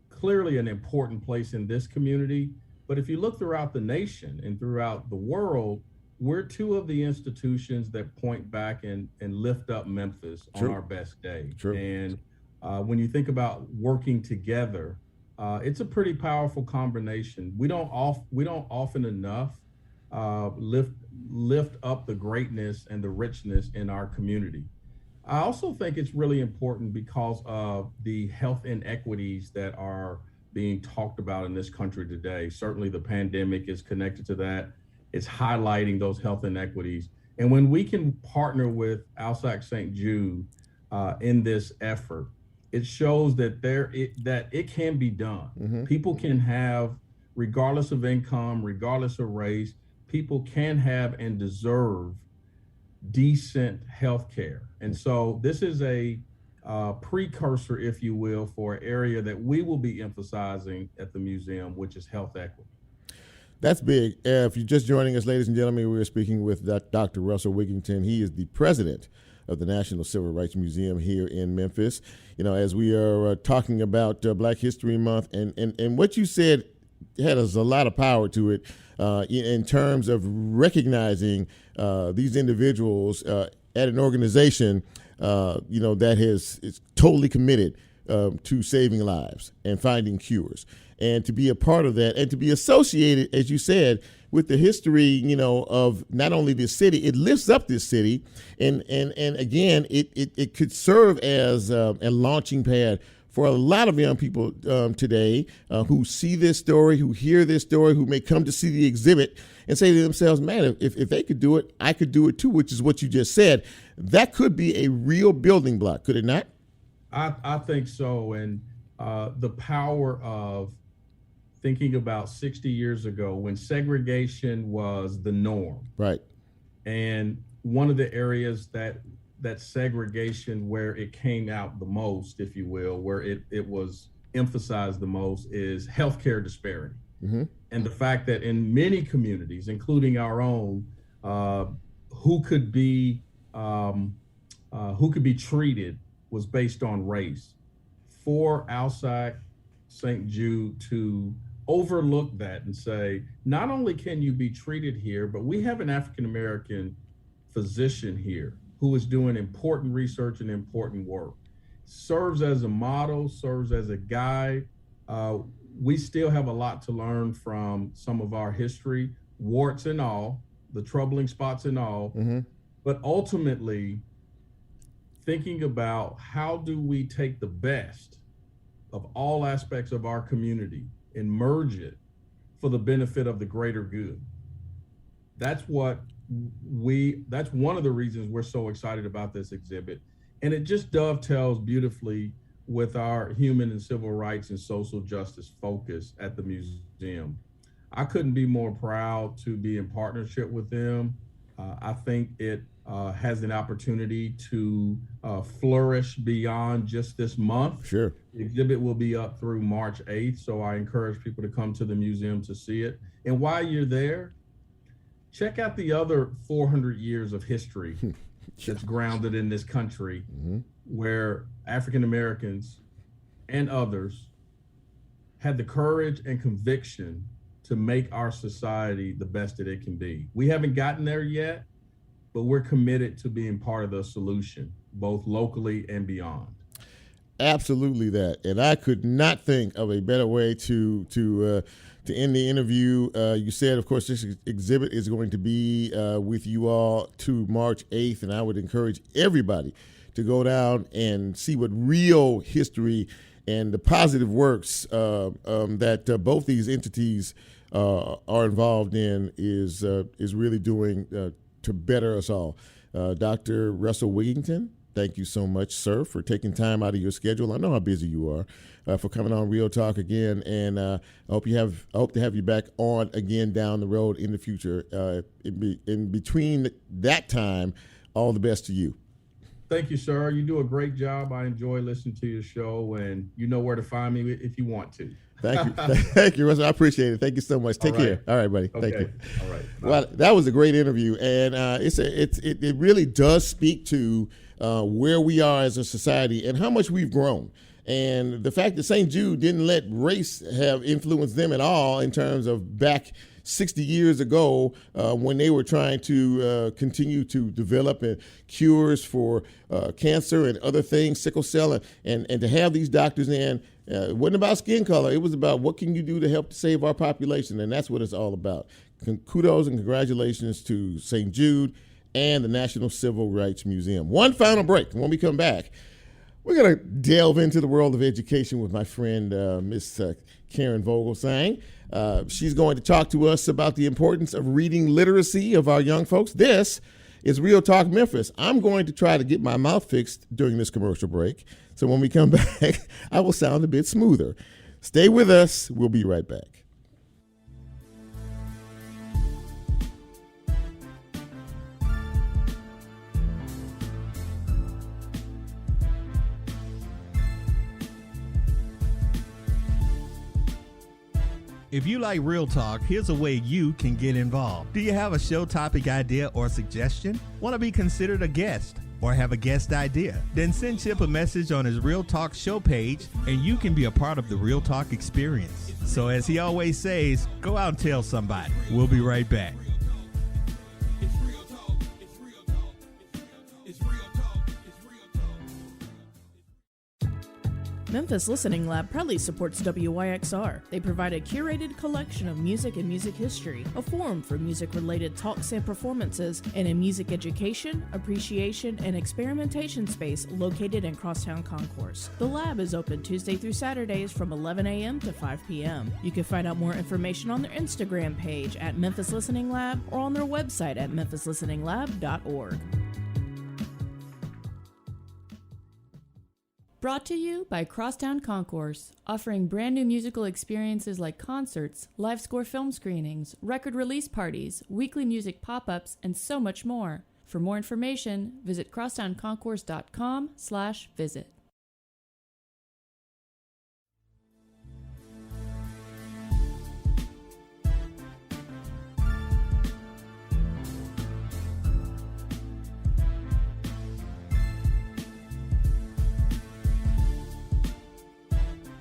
clearly an important place in this community. But if you look throughout the nation and throughout the world, we're two of the institutions that point back and lift up Memphis on our best day. True. And when you think about working together, it's a pretty powerful combination. We don't often enough lift up the greatness and the richness in our community. I also think it's really important because of the health inequities that are being talked about in this country today. Certainly the pandemic is connected to that. It's highlighting those health inequities. And when we can partner with Alsac St. Jude in this effort, it shows that it can be done. Mm-hmm. People can have, regardless of income, regardless of race, people can have and deserve decent health care. And so this is a precursor, if you will, for an area that we will be emphasizing at the museum, which is health equity. That's big. If you're just joining us, ladies and gentlemen, we're speaking with Dr. Russell Wigginton. He is the president of the National Civil Rights Museum here in Memphis. You know, as we are talking about Black History Month, and what you said has a lot of power to it in terms of recognizing these individuals at an organization, that is totally committed to saving lives and finding cures. And to be a part of that and to be associated, as you said, with the history, of not only this city, it lifts up this city. And again, it could serve as a launching pad for a lot of young people today who see this story, who hear this story, who may come to see the exhibit and say to themselves, man, if they could do it, I could do it too, which is what you just said. That could be a real building block, could it not? I think so. And the power of thinking about 60 years ago when segregation was the norm. Right. And one of the areas that segregation where it came out the most, if you will, where it was emphasized the most is healthcare disparity. Mm-hmm. And the fact that in many communities, including our own, who could be treated was based on race. For outside St. Jude to overlook that and say, not only can you be treated here, but we have an African-American physician here who is doing important research and important work, serves as a model, serves as a guide. We still have a lot to learn from some of our history, warts and all, the troubling spots and all, mm-hmm. but ultimately thinking about how do we take the best of all aspects of our community and merge it for the benefit of the greater good. That's one of the reasons we're so excited about this exhibit. And it just dovetails beautifully with our human and civil rights and social justice focus at the museum. I couldn't be more proud to be in partnership with them. I think it has an opportunity to flourish beyond just this month. Sure. The exhibit will be up through March 8th, so I encourage people to come to the museum to see it. And while you're there, check out the other 400 years of history that's grounded in this country, mm-hmm. where African Americans and others had the courage and conviction to make our society the best that it can be. We haven't gotten there yet, but we're committed to being part of the solution, both locally and beyond. Absolutely that. And I could not think of a better way to end the interview. You said, of course, this exhibit is going to be with you all to March 8th, and I would encourage everybody to go down and see what real history and the positive works that both these entities are involved in is really doing to better us all. Dr. Russell Wigginton, thank you so much, sir, for taking time out of your schedule. I know how busy you are, for coming on Real Talk again, and I hope to have you back on again down the road in the future. In between that time, all the best to you. Thank you, sir. You do a great job. I enjoy listening to your show, and you know where to find me if you want to. Thank you. Thank you, Russell. I appreciate it. Thank you so much. Take care. All right, buddy. Okay. Thank you. All right. Bye. Well, that was a great interview, and it really does speak to where we are as a society and how much we've grown. And the fact that St. Jude didn't let race have influenced them at all in terms of back 60 years ago when they were trying to continue to develop cures for cancer and other things, sickle cell, and to have these doctors in. It wasn't about skin color. It was about what can you do to help save our population, and that's what it's all about. Kudos and congratulations to St. Jude and the National Civil Rights Museum. One final break. When we come back, we're going to delve into the world of education with my friend, Miss Karen Vogelsang. She's going to talk to us about the importance of reading literacy of our young folks. This is Real Talk Memphis. I'm going to try to get my mouth fixed during this commercial break, so when we come back, I will sound a bit smoother. Stay with us. We'll be right back. If you like Real Talk, here's a way you can get involved. Do you have a show topic idea or suggestion? Want to be considered a guest or have a guest idea? Then send Chip a message on his Real Talk show page and you can be a part of the Real Talk experience. So as he always says, go out and tell somebody. We'll be right back. Memphis Listening Lab proudly supports WYXR. They provide a curated collection of music and music history, a forum for music-related talks and performances, and a music education, appreciation, and experimentation space located in Crosstown Concourse. The lab is open Tuesday through Saturdays from 11 a.m. to 5 p.m. You can find out more information on their Instagram page at Memphis Listening Lab or on their website at memphislisteninglab.org. Brought to you by Crosstown Concourse, offering brand new musical experiences like concerts, live score film screenings, record release parties, weekly music pop-ups, and so much more. For more information, visit crosstownconcourse.com/visit.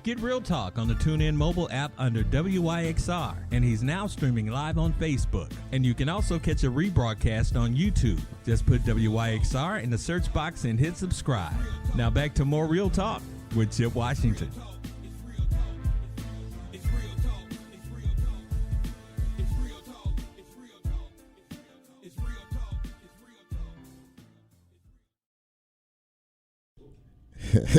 Get Real Talk on the TuneIn mobile app under WYXR, and he's now streaming live on Facebook. And you can also catch a rebroadcast on YouTube. Just put WYXR in the search box and hit subscribe. Now back to more Real Talk with Chip Washington.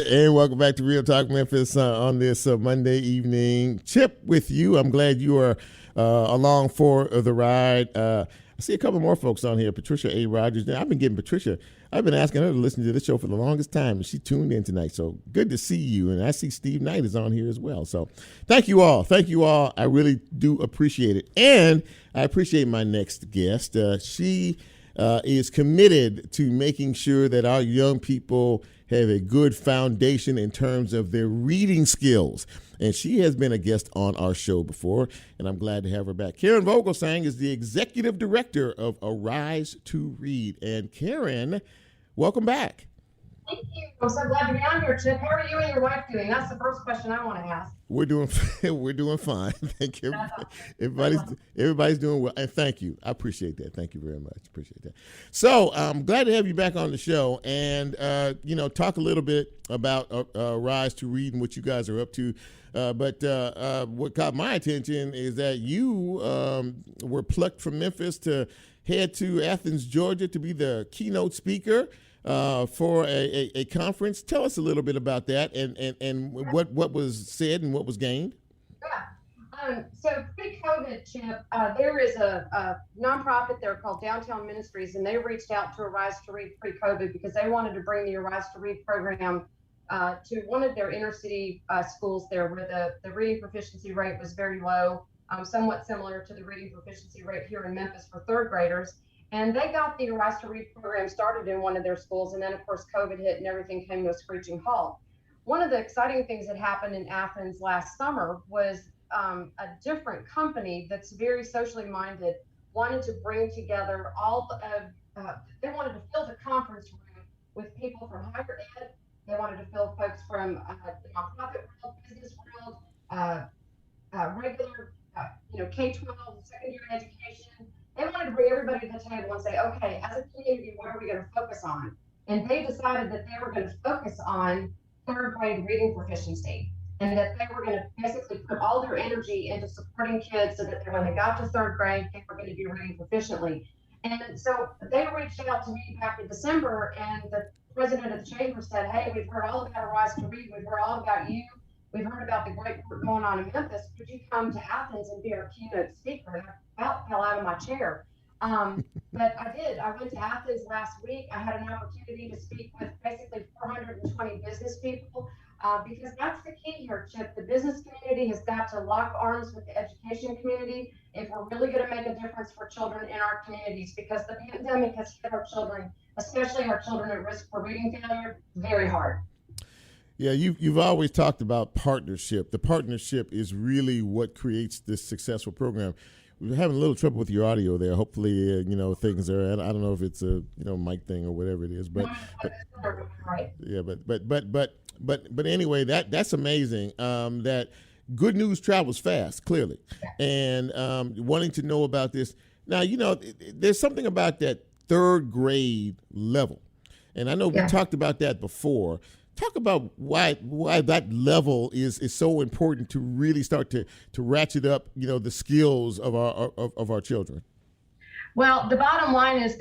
And welcome back to Real Talk Memphis on this Monday evening. Chip with you. I'm glad you are along for the ride. I see a couple more folks on here. Patricia A. Rogers. Now, I've been asking her to listen to this show for the longest time, and she tuned in tonight. So good to see you. And I see Steve Knight is on here as well. So thank you all. Thank you all. I really do appreciate it. And I appreciate my next guest. She is committed to making sure that our young people have a good foundation in terms of their reading skills. And she has been a guest on our show before, and I'm glad to have her back. Karen Vogelsang is the executive director of Arise to Read. And Karen, welcome back. Thank you. I'm so glad to be on here, Chip. How are you and your wife doing? That's the first question I want to ask. We're doing fine. Thank you. Everybody's doing well. And thank you. I appreciate that. Thank you very much. Appreciate that. So I'm glad to have you back on the show and, talk a little bit about Rise to Read and what you guys are up to. But what caught my attention is that you were plucked from Memphis to head to Athens, Georgia to be the keynote speaker for a conference. Tell us a little bit about that and what was said and what was gained. Yeah. So pre-COVID, Chip, there is a nonprofit there called Downtown Ministries, and they reached out to Arise to Read pre-COVID because they wanted to bring the Arise to Read program to one of their inner city schools there where the reading proficiency rate was very low, somewhat similar to the reading proficiency rate here in Memphis for third graders. And they got the Arise to Read program started in one of their schools. And then, of course, COVID hit and everything came to a screeching halt. One of the exciting things that happened in Athens last summer was a different company that's very socially minded wanted to bring together they wanted to fill the conference room with people from higher ed. They wanted to fill folks from the nonprofit world, business world, regular, K-12, secondary education. They wanted to bring everybody to the table and say, okay, as a community, what are we going to focus on? And they decided that they were going to focus on third grade reading proficiency and that they were going to basically put all their energy into supporting kids so that when they got to third grade, they were going to be reading proficiently. And so they reached out to me back in December, and the president of the chamber said, hey, we've heard all about Arise to Read. We've heard all about you. We've heard about the great work going on in Memphis. Could you come to Athens and be our keynote speaker? And I about fell out of my chair. But I did. I went to Athens last week. I had an opportunity to speak with basically 420 business people because that's the key here, Chip. The business community has got to lock arms with the education community if we're really going to make a difference for children in our communities, because the pandemic has hit our children, especially our children at risk for reading failure, very hard. Yeah, you've always talked about partnership. The partnership is really what creates this successful program. We're having a little trouble with your audio there. Hopefully, things are. I don't know if it's a mic thing or whatever it is, but yeah, but anyway, that's amazing. That good news travels fast, clearly, and wanting to know about this now. There's something about that third grade level, and I know we talked about that before. Talk about why that level is so important to really start to ratchet up, the skills of our children. Well, the bottom line is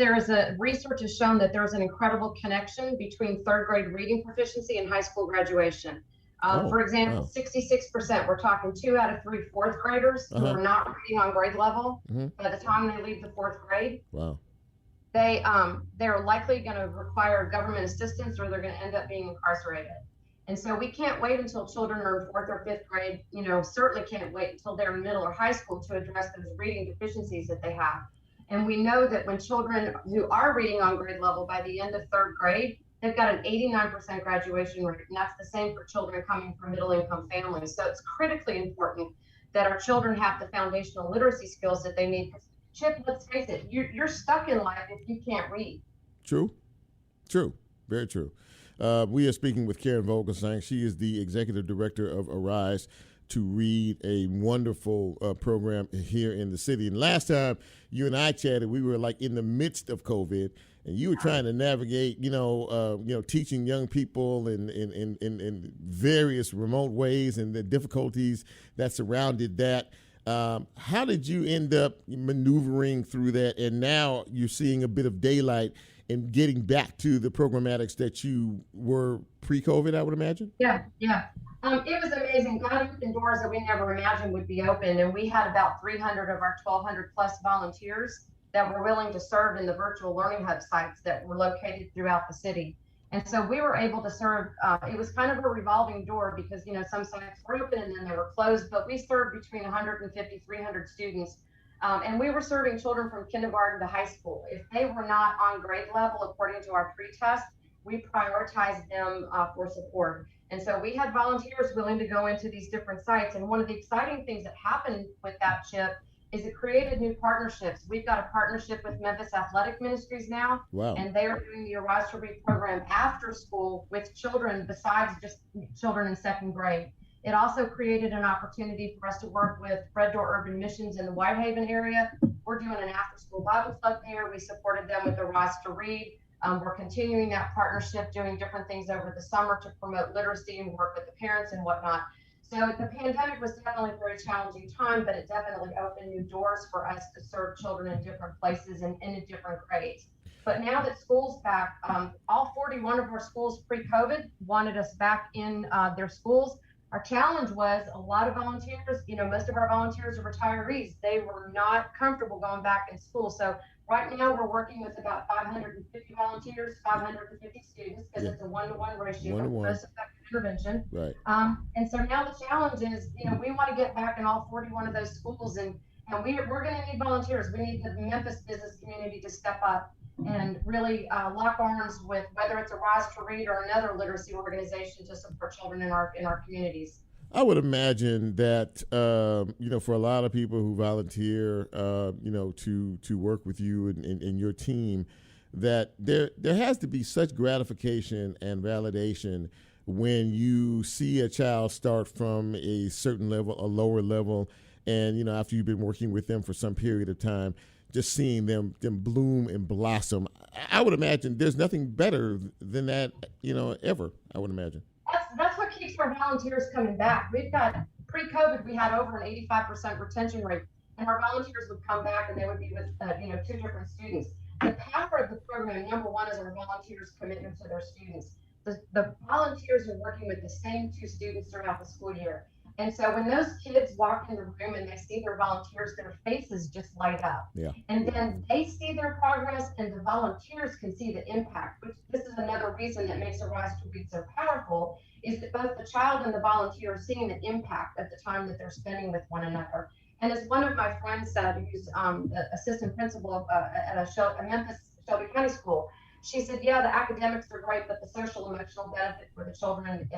research has shown that there's an incredible connection between third grade reading proficiency and high school graduation. For example, 66%, we're talking 2 out of 3 fourth graders who are not reading on grade level by the time they leave the fourth grade. Wow. They're likely going to require government assistance, or they're going to end up being incarcerated. And so we can't wait until children are in 4th or 5th grade, certainly can't wait until they're in middle or high school to address those reading deficiencies that they have. And we know that when children who are reading on grade level by the end of 3rd grade, they've got an 89% graduation rate. And that's the same for children coming from middle income families. So it's critically important that our children have the foundational literacy skills that they need. Chip, let's face it, you're stuck in life if you can't read. True, very true. We are speaking with Karen Vogelsang. She is the executive director of Arise to Read, a wonderful program here in the city. And last time you and I chatted, we were like in the midst of COVID, and you were trying to navigate, teaching young people in various remote ways and the difficulties that surrounded that. How did you end up maneuvering through that? And now you're seeing a bit of daylight and getting back to the programmatics that you were pre-COVID, I would imagine? Yeah. It was amazing. God opened doors that we never imagined would be open. And we had about 300 of our 1,200 plus volunteers that were willing to serve in the virtual learning hub sites that were located throughout the city. And so we were able to serve, it was kind of a revolving door because, some sites were open and then they were closed, but we served between 150, 300 students. And we were serving children from kindergarten to high school. If they were not on grade level, according to our pre-test, we prioritized them for support. And so we had volunteers willing to go into these different sites. And one of the exciting things that happened with that, Chip, is it created new partnerships. We've got a partnership with Memphis Athletic Ministries now. Wow. And they are doing the Arise to Read program after school with children besides just children in 2nd grade. It also created an opportunity for us to work with Red Door Urban Missions in the Whitehaven area. We're doing an after-school Bible club there. We supported them with Arise to Read. We're continuing that partnership, doing different things over the summer to promote literacy and work with the parents and whatnot. So the pandemic was definitely a very challenging time, but it definitely opened new doors for us to serve children in different places and in different grades. But now that school's back, all 41 of our schools pre-COVID wanted us back in their schools. Our challenge was a lot of volunteers, most of our volunteers are retirees. They were not comfortable going back in school. So right now we're working with about 550 volunteers, 550 students, because it's a 1-to-1 ratio for most effective intervention. Right. And so now the challenge is, we want to get back in all 41 of those schools, and we're going to need volunteers. We need the Memphis business community to step up and really lock arms with whether it's Arise to Read or another literacy organization to support children in our communities. I would imagine that for a lot of people who volunteer, to work with you and your team, that there has to be such gratification and validation when you see a child start from a certain level, a lower level, and after you've been working with them for some period of time, just seeing them bloom and blossom. I would imagine there's nothing better than that, ever, I would imagine. That's what keeps our volunteers coming back. We've got, pre-COVID, we had over an 85% retention rate, and our volunteers would come back and they would be with, 2 different students. The power of the program, number one, is our volunteers' commitment to their students. The volunteers are working with the same 2 students throughout the school year. And so when those kids walk in the room and they see their volunteers, their faces just light up. Yeah. And then they see their progress, and the volunteers can see the impact, which this is another reason that makes Arise to Read so powerful, is that both the child and the volunteer are seeing the impact of the time that they're spending with one another. And as one of my friends said, who's assistant principal at a Memphis Shelby County School, She said, yeah, the academics are great, but the social emotional benefit for the children,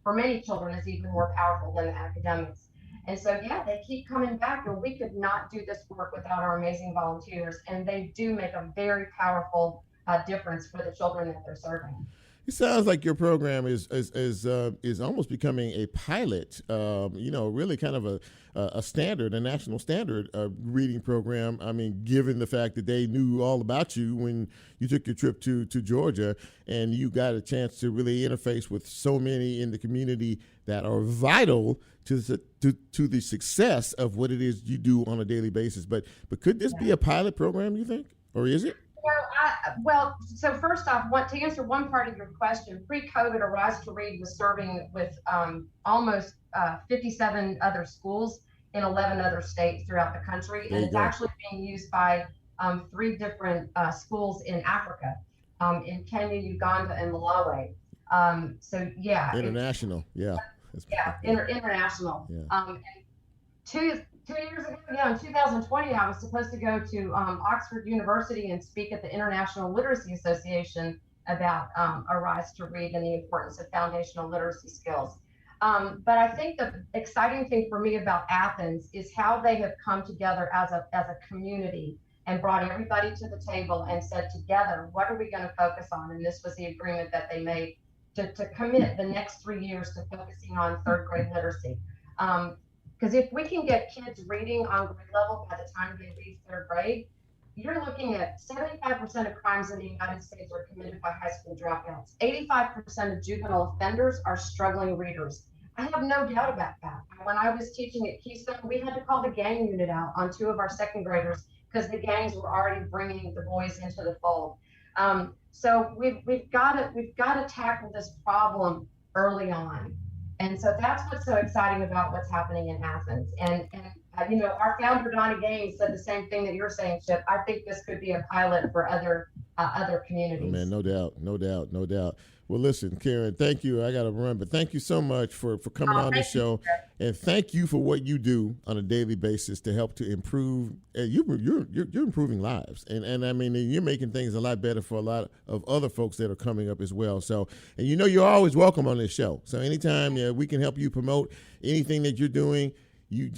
for many children, is even more powerful than the academics. And so, yeah, they keep coming back, and we could not do this work without our amazing volunteers. And they do make a very powerful difference for the children that they're serving. It sounds like your program is almost becoming a pilot. Really kind of a standard, a national standard reading program. I mean, given the fact that they knew all about you when you took your trip to Georgia, and you got a chance to really interface with so many in the community that are vital to the success of what it is you do on a daily basis. But could this be a pilot program, you think, or is it? So first off, to answer one part of your question, pre-COVID, Arise to Read was serving with almost 57 other schools in 11 other states throughout the country. And it's actually being used by 3 different schools in Africa, in Kenya, Uganda, and Malawi. International, international. And 2 years ago, in 2020, I was supposed to go to Oxford University and speak at the International Literacy Association about Arise to Read and the importance of foundational literacy skills. But I think the exciting thing for me about Athens is how they have come together as a community and brought everybody to the table and said, together, what are we going to focus on? And this was the agreement that they made to commit the next 3 years to focusing on 3rd grade literacy. Because if we can get kids reading on grade level by the time they reach 3rd grade, you're looking at 75% of crimes in the United States are committed by high school dropouts. 85% of juvenile offenders are struggling readers. I have no doubt about that. When I was teaching at Keystone, we had to call the gang unit out on 2 of our 2nd graders because the gangs were already bringing the boys into the fold. So we've got to tackle this problem early on. And so that's what's so exciting about what's happening in Athens. And our founder, Donnie Gaines, said the same thing that you're saying, Chip. I think this could be a pilot for other communities. Oh, man, no doubt. Well, listen, Karen, thank you. I got to run, but thank you so much for coming on this show. And thank you for what you do on a daily basis to help to improve. You're improving lives. And I mean, you're making things a lot better for a lot of other folks that are coming up as well. So, and you're always welcome on this show. So anytime we can help you promote anything that you're doing, you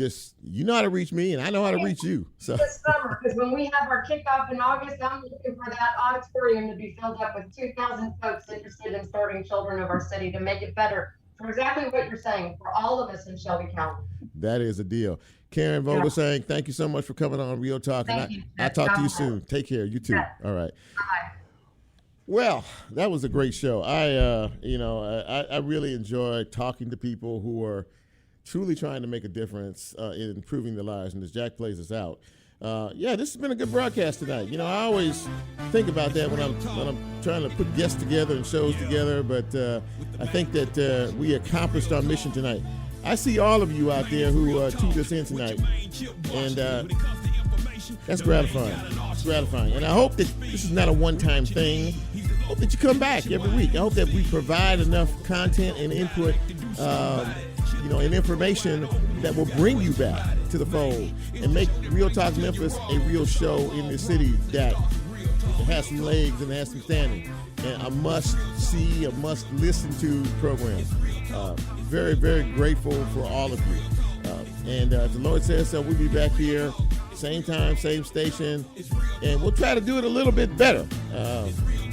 know how to reach me, and I know how to reach you. So this summer, because when we have our kickoff in August, I'm looking for that auditorium to be filled up with 2,000 folks interested in serving children of our city to make it better for exactly what you're saying, for all of us in Shelby County. That is a deal. Karen Vogelsang, thank you so much for coming on Real Talk. I'll talk to you soon. Take care. You too. All right. Bye. Well, that was a great show. I really enjoy talking to people who are truly trying to make a difference in improving their lives. And as Jack plays us out, this has been a good broadcast tonight. I always think about that when I'm trying to put guests together and shows together. But I think that we accomplished our mission tonight. I see all of you out there who tuned us in tonight, and that's gratifying. It's gratifying. And I hope that this is not a one-time thing. I hope that you come back every week. I hope that we provide enough content and input and information that will bring you back to the fold and make Real Talk Memphis a real show in the city that has some legs and has some standing. And a must-see, a must-listen-to program. Very, very grateful for all of you. And the Lord says so, we'll be back here, same time, same station, and we'll try to do it a little bit better.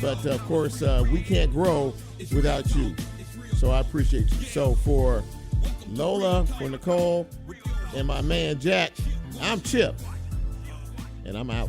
But, of course, we can't grow without you. So I appreciate you. So for Lola, for Nicole, and my man Jack, I'm Chip, and I'm out.